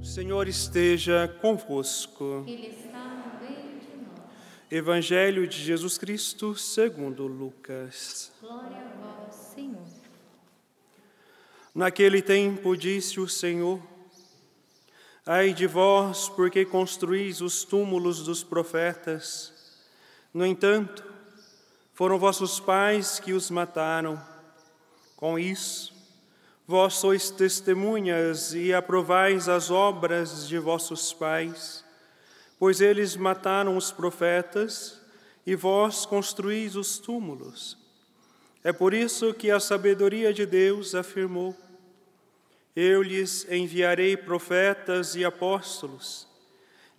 O Senhor esteja convosco. Ele está no meio de nós. Evangelho de Jesus Cristo segundo Lucas. Glória a vós, Senhor. Naquele tempo disse o Senhor: Ai de vós, porque construís os túmulos dos profetas. No entanto, foram vossos pais que os mataram. Com isso, vós sois testemunhas e aprovais as obras de vossos pais, pois eles mataram os profetas e vós construís os túmulos. É por isso que a sabedoria de Deus afirmou: Eu lhes enviarei profetas e apóstolos,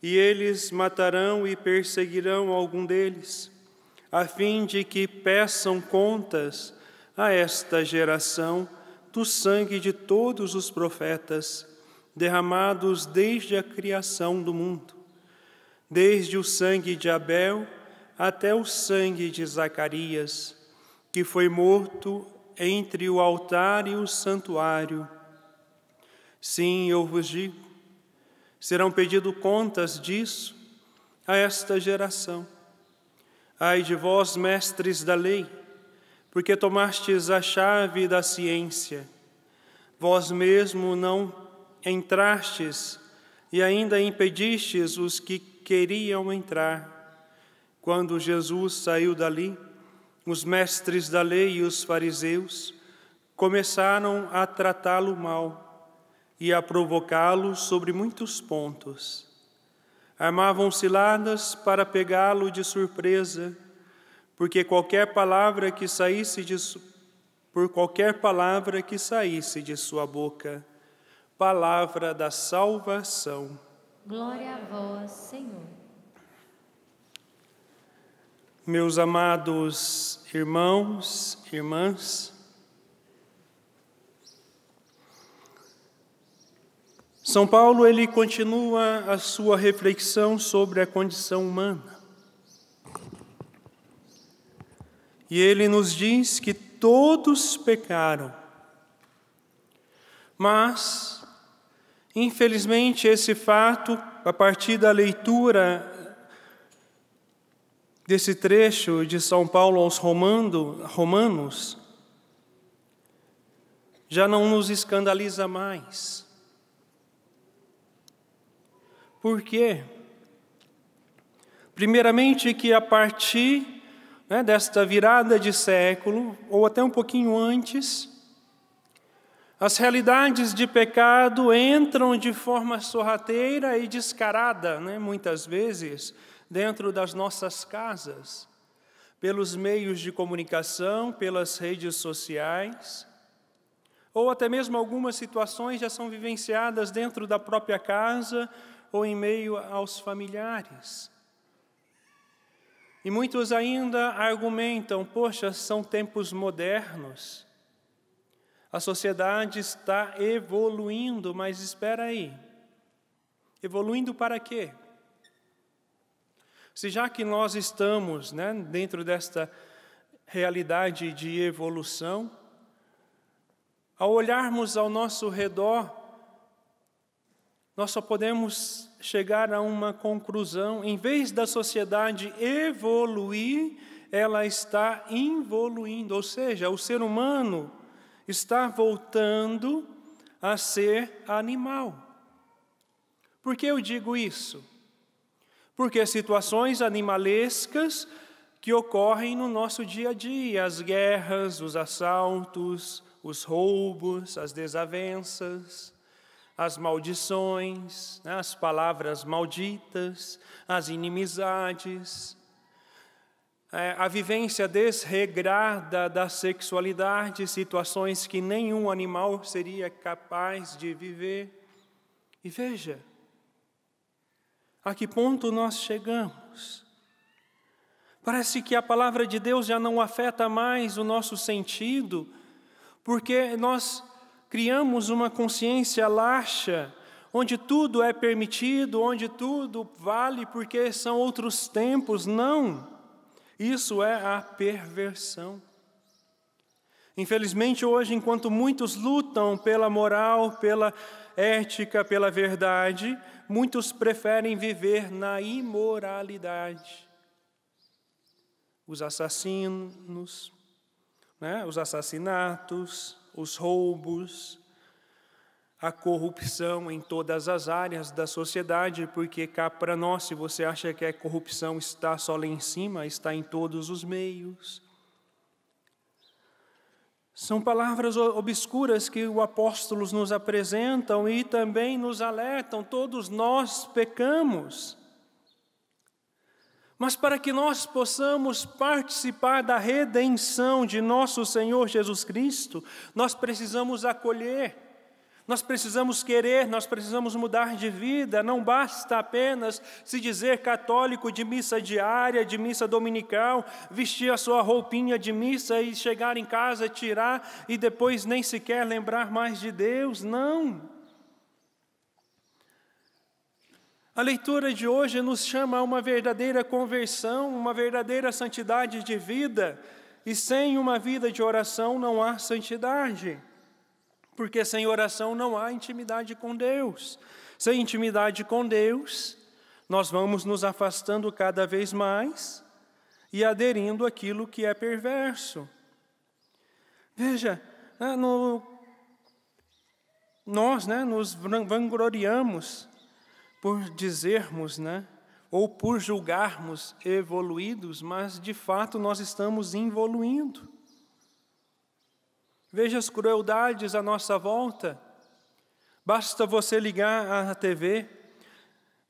e eles matarão e perseguirão algum deles, a fim de que peçam contas a esta geração do sangue de todos os profetas, derramados desde a criação do mundo, desde o sangue de Abel até o sangue de Zacarias, que foi morto entre o altar e o santuário. Sim, eu vos digo, serão pedidas contas disso a esta geração. Ai de vós, mestres da lei, porque tomastes a chave da ciência. Vós mesmo não entrastes e ainda impedistes os que queriam entrar. Quando Jesus saiu dali, os mestres da lei e os fariseus começaram a tratá-lo mal e a provocá-lo sobre muitos pontos. Armavam ciladas para pegá-lo de surpresa, porque qualquer palavra que saísse de sua boca, palavra da salvação. Glória a vós, Senhor. Meus amados irmãos, irmãs, São Paulo, ele continua a sua reflexão sobre a condição humana. E ele nos diz que todos pecaram. Mas, infelizmente, esse fato, a partir da leitura desse trecho de São Paulo aos Romanos, já não nos escandaliza mais. Por quê? Primeiramente que a partir desta virada de século, ou até um pouquinho antes, as realidades de pecado entram de forma sorrateira e descarada, muitas vezes, dentro das nossas casas, pelos meios de comunicação, pelas redes sociais, ou até mesmo algumas situações já são vivenciadas dentro da própria casa ou em meio aos familiares. E muitos ainda argumentam: poxa, são tempos modernos, a sociedade está evoluindo, mas espera aí, evoluindo para quê? Se já que nós estamos dentro desta realidade de evolução, ao olharmos ao nosso redor, nós só podemos chegar a uma conclusão: em vez da sociedade evoluir, ela está involuindo, ou seja, o ser humano está voltando a ser animal. Por que eu digo isso? Porque situações animalescas que ocorrem no nosso dia a dia, as guerras, os assaltos, os roubos, as desavenças, as maldições, as palavras malditas, as inimizades, a vivência desregrada da sexualidade, situações que nenhum animal seria capaz de viver. E veja, a que ponto nós chegamos? Parece que a palavra de Deus já não afeta mais o nosso sentido, porque nós criamos uma consciência laxa, onde tudo é permitido, onde tudo vale, porque são outros tempos. Não, isso é a perversão. Infelizmente, hoje, enquanto muitos lutam pela moral, pela ética, pela verdade, muitos preferem viver na imoralidade. Os assassinos, os assassinatos, os roubos, a corrupção em todas as áreas da sociedade, porque cá para nós, se você acha que a corrupção está só lá em cima, está em todos os meios. São palavras obscuras que os apóstolos nos apresentam e também nos alertam, todos nós pecamos. Mas para que nós possamos participar da redenção de nosso Senhor Jesus Cristo, nós precisamos acolher, nós precisamos querer, nós precisamos mudar de vida. Não basta apenas se dizer católico de missa diária, de missa dominical, vestir a sua roupinha de missa e chegar em casa, tirar e depois nem sequer lembrar mais de Deus. Não. A leitura de hoje nos chama a uma verdadeira conversão, uma verdadeira santidade de vida. E sem uma vida de oração não há santidade. Porque sem oração não há intimidade com Deus. Sem intimidade com Deus, nós vamos nos afastando cada vez mais e aderindo àquilo que é perverso. Veja, nós nos vangloriamos por dizermos, ou por julgarmos evoluídos, mas de fato nós estamos involuindo. Veja as crueldades à nossa volta. Basta você ligar a TV,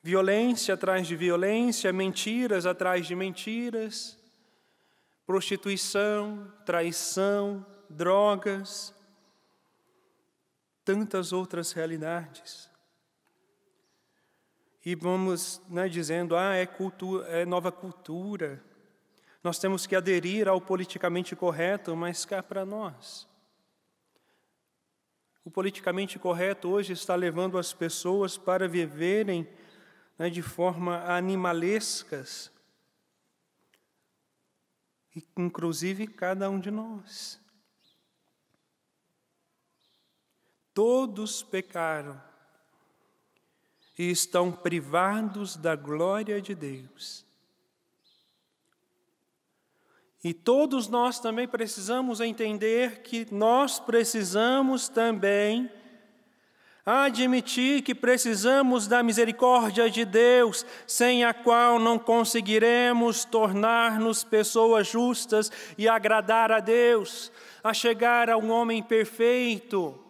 violência atrás de violência, mentiras atrás de mentiras, prostituição, traição, drogas, tantas outras realidades. E vamos dizendo, é nova cultura, nós temos que aderir ao politicamente correto, mas cá para nós. O politicamente correto hoje está levando as pessoas para viverem de forma animalescas, inclusive cada um de nós. Todos pecaram e estão privados da glória de Deus. E todos nós também precisamos entender que nós precisamos também admitir que precisamos da misericórdia de Deus, sem a qual não conseguiremos tornar-nos pessoas justas e agradar a Deus, a chegar a um homem perfeito.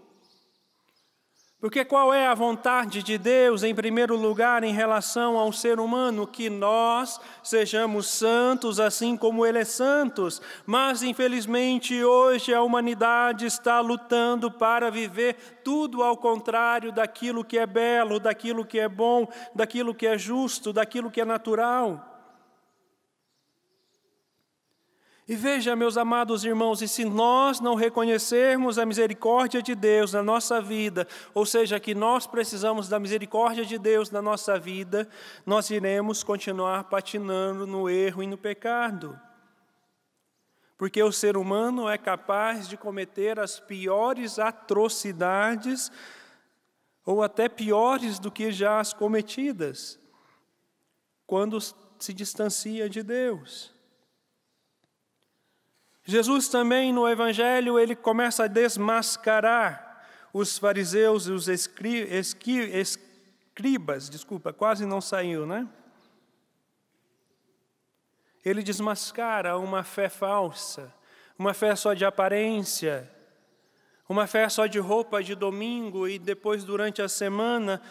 Porque qual é a vontade de Deus, em primeiro lugar, em relação ao ser humano? Que nós sejamos santos, assim como Ele é santo. Mas, infelizmente, hoje a humanidade está lutando para viver tudo ao contrário daquilo que é belo, daquilo que é bom, daquilo que é justo, daquilo que é natural. E veja, meus amados irmãos, e se nós não reconhecermos a misericórdia de Deus na nossa vida, ou seja, que nós precisamos da misericórdia de Deus na nossa vida, nós iremos continuar patinando no erro e no pecado. Porque o ser humano é capaz de cometer as piores atrocidades, ou até piores do que já as cometidas, quando se distancia de Deus. Jesus também no Evangelho, ele começa a desmascarar os fariseus e os escribas, quase não saiu, Ele desmascara uma fé falsa, uma fé só de aparência, uma fé só de roupa de domingo e depois durante a semana,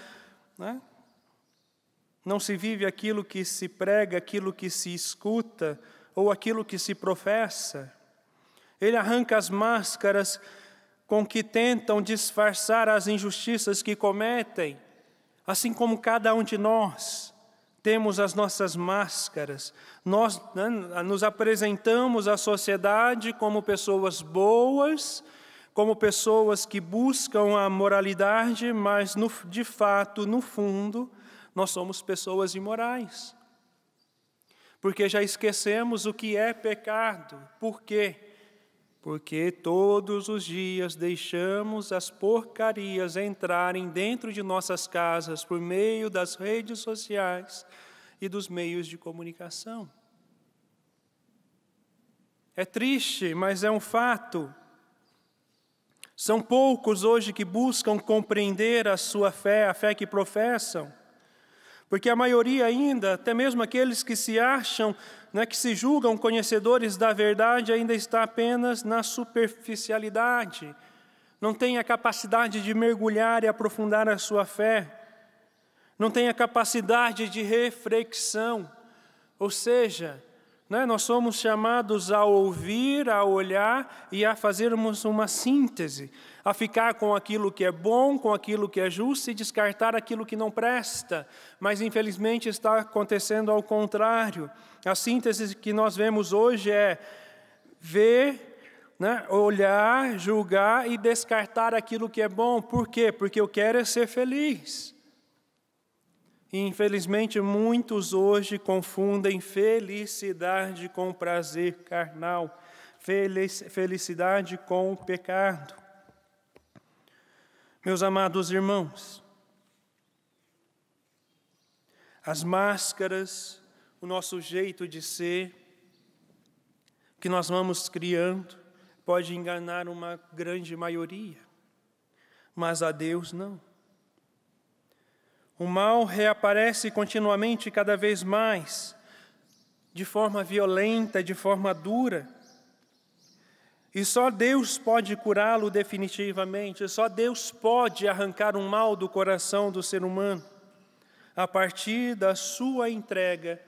não se vive aquilo que se prega, aquilo que se escuta ou aquilo que se professa. Ele arranca as máscaras com que tentam disfarçar as injustiças que cometem, assim como cada um de nós temos as nossas máscaras. Nós nos apresentamos à sociedade como pessoas boas, como pessoas que buscam a moralidade, mas de fato, no fundo, nós somos pessoas imorais. Porque já esquecemos o que é pecado. Por quê? porque todos os dias deixamos as porcarias entrarem dentro de nossas casas por meio das redes sociais e dos meios de comunicação. É triste, mas é um fato. São poucos hoje que buscam compreender a sua fé, a fé que professam, porque a maioria ainda, até mesmo aqueles que se acham, que se julgam conhecedores da verdade, ainda está apenas na superficialidade, não tem a capacidade de mergulhar e aprofundar a sua fé, não tem a capacidade de reflexão, ou seja, nós somos chamados a ouvir, a olhar e a fazermos uma síntese, a ficar com aquilo que é bom, com aquilo que é justo e descartar aquilo que não presta. Mas, infelizmente, está acontecendo ao contrário. A síntese que nós vemos hoje é ver, olhar, julgar e descartar aquilo que é bom. Por quê? Porque eu quero é ser feliz. E, infelizmente, muitos hoje confundem felicidade com prazer carnal, felicidade com o pecado. Meus amados irmãos, as máscaras, o nosso jeito de ser, que nós vamos criando, pode enganar uma grande maioria, mas a Deus não. O mal reaparece continuamente, cada vez mais, de forma violenta, de forma dura. E só Deus pode curá-lo definitivamente, só Deus pode arrancar o mal do coração do ser humano, a partir da sua entrega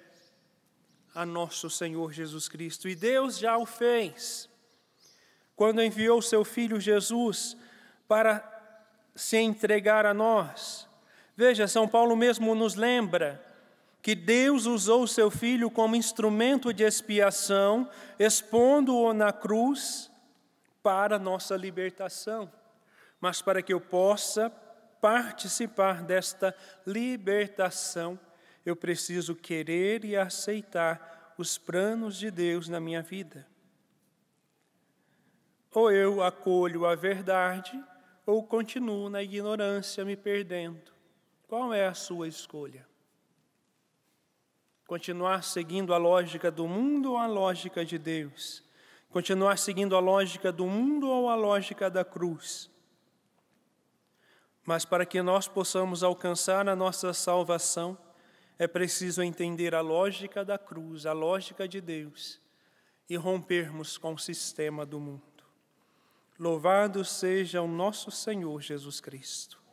a nosso Senhor Jesus Cristo. E Deus já o fez, quando enviou seu Filho Jesus para se entregar a nós. Veja, São Paulo mesmo nos lembra que Deus usou seu Filho como instrumento de expiação, expondo-o na cruz para nossa libertação. Mas para que eu possa participar desta libertação, eu preciso querer e aceitar os planos de Deus na minha vida. Ou eu acolho a verdade, ou continuo na ignorância, me perdendo. Qual é a sua escolha? Continuar seguindo a lógica do mundo ou a lógica de Deus? Continuar seguindo a lógica do mundo ou a lógica da cruz? Mas para que nós possamos alcançar a nossa salvação, é preciso entender a lógica da cruz, a lógica de Deus, e rompermos com o sistema do mundo. Louvado seja o nosso Senhor Jesus Cristo.